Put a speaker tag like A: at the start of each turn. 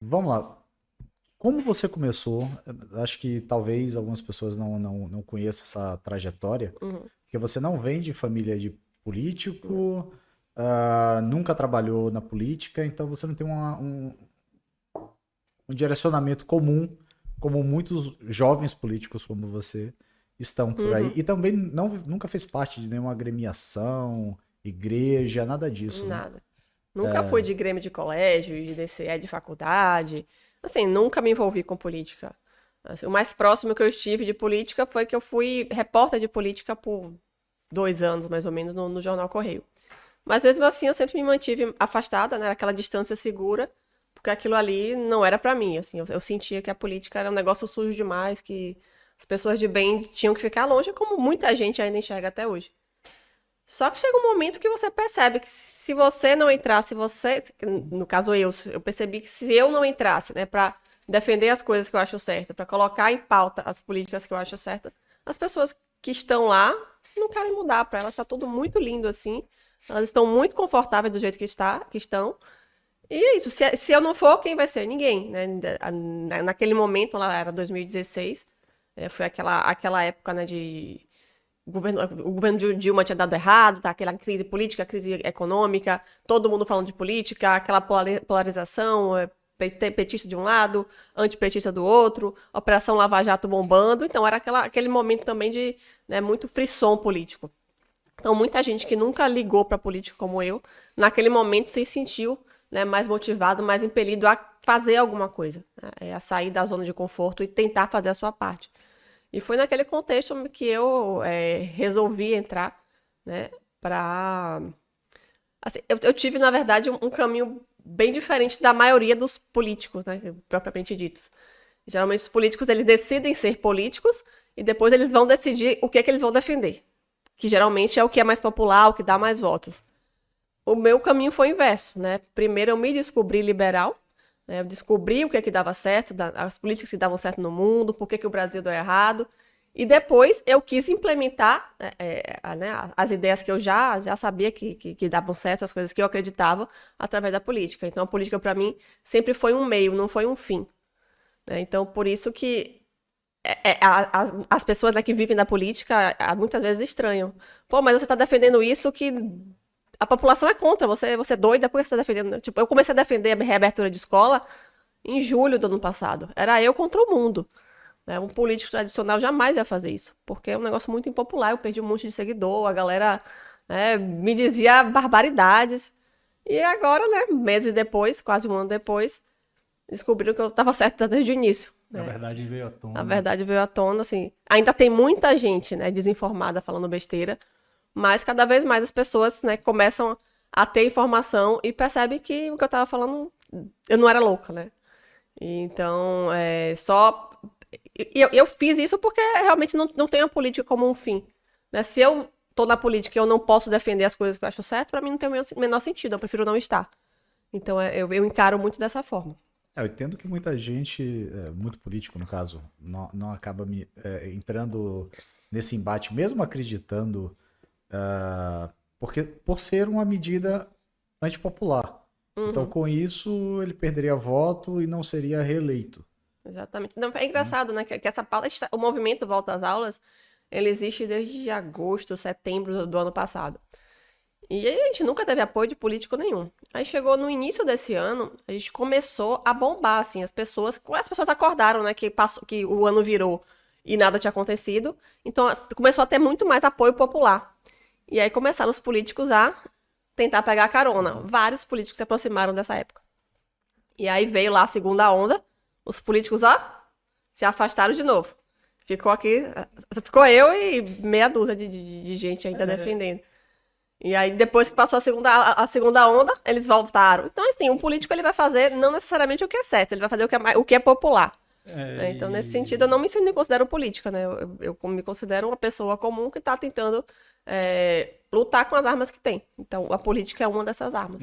A: vamos lá. Como você começou? Acho que talvez algumas pessoas não conheçam essa trajetória,
B: Uhum.
A: porque você não vem de família de político, nunca trabalhou na política, então você não tem um direcionamento comum, como muitos jovens políticos como você estão por aí.
B: Uhum.
A: E também nunca fez parte de nenhuma agremiação, igreja, nada disso, né?
B: Nada. Nunca fui de grêmio de colégio, de DCE de faculdade. Assim, nunca me envolvi com política. Assim, o mais próximo que eu estive de política foi que eu fui repórter de política por 2 anos, mais ou menos, no Jornal Correio. Mas mesmo assim, eu sempre me mantive afastada, né? Aquela distância segura, porque aquilo ali não era pra mim, assim. Eu sentia que a política era um negócio sujo demais, que as pessoas de bem tinham que ficar longe, como muita gente ainda enxerga até hoje. Só que chega um momento que você percebe que se você não entrasse, você, no caso eu percebi que se eu não entrasse, né, para defender as coisas que eu acho certa, para colocar em pauta as políticas que eu acho certa, as pessoas que estão lá não querem mudar, para elas está tudo muito lindo assim. Elas estão muito confortáveis do jeito que estão. E é isso, se eu não for, quem vai ser? Ninguém, né? Naquele momento, lá era 2016, foi aquela época, né, de o governo de Dilma tinha dado errado, tá? Aquela crise política, crise econômica, todo mundo falando de política, aquela polarização, petista de um lado, antipetista do outro, Operação Lava Jato bombando. Então, era aquele momento também de, né, muito frisson político. Então, muita gente que nunca ligou para a política como eu, naquele momento se sentiu, né, mais motivado, mais impelido a fazer alguma coisa, né, a sair da zona de conforto e tentar fazer a sua parte. E foi naquele contexto que eu resolvi entrar, né, para... Assim, eu tive, na verdade, um caminho bem diferente da maioria dos políticos, né, propriamente ditos. Geralmente os políticos, eles decidem ser políticos e depois eles vão decidir o que é que eles vão defender, que geralmente é o que é mais popular, o que dá mais votos. O meu caminho foi o inverso, né? Primeiro eu me descobri liberal, né? Eu descobri o que é que dava certo, as políticas que davam certo no mundo, por que que o Brasil deu errado. E depois eu quis implementar né, as ideias que eu já sabia que davam certo, as coisas que eu acreditava, através da política. Então a política, para mim, sempre foi um meio, não foi um fim, né? Então por isso que as pessoas, né, que vivem da política muitas vezes estranham. Pô, mas você está defendendo isso que a população é contra, você é doida, por que você está defendendo? Tipo, eu comecei a defender a reabertura de escola em julho do ano passado. Era eu contra o mundo, né? Um político tradicional jamais ia fazer isso, porque é um negócio muito impopular. Eu perdi um monte de seguidor, a galera, né, me dizia barbaridades. E agora, né, meses depois, quase um ano depois, descobriram que eu estava certa desde o início,
A: A
B: né?
A: verdade veio à
B: A
A: tona.
B: verdade veio à tona, assim. Ainda tem muita gente, né, desinformada falando besteira, mas cada vez mais as pessoas, né, começam a ter informação e percebem que o que eu tava falando, eu não era louca, né? Então, só. Eu fiz isso porque realmente não tenho a política como um fim, né? Se eu tô na política e eu não posso defender as coisas que eu acho certo, pra mim não tem o menor sentido, eu prefiro não estar. Então, eu encaro muito dessa forma.
A: Eu entendo que muita gente, muito político no caso, não acaba entrando nesse embate, mesmo acreditando, porque por ser uma medida antipopular. Então,
B: Uhum.
A: com isso, ele perderia voto e não seria reeleito.
B: Exatamente. Não, é
A: Né?
B: engraçado, né? Que essa pauta, o movimento Volta às Aulas, ele existe desde agosto, setembro do ano passado. E a gente nunca teve apoio de político nenhum. Aí chegou no início desse ano, a gente começou a bombar, assim, as pessoas acordaram, né, que passou, que o ano virou e nada tinha acontecido. Então começou a ter muito mais apoio popular. E aí começaram os políticos a tentar pegar carona. Vários políticos se aproximaram dessa época. E aí veio lá a segunda onda, os políticos, ó, se afastaram de novo. Ficou aqui, ficou eu e meia dúzia de gente ainda defendendo. E aí, depois que passou a segunda onda, eles voltaram. Então, assim, um político ele vai fazer não necessariamente o que é certo, ele vai fazer o que é popular. Né? Então, nesse sentido, eu não me considero política, né? Eu me considero uma pessoa comum que está tentando lutar com as armas que tem. Então, a política é uma dessas armas.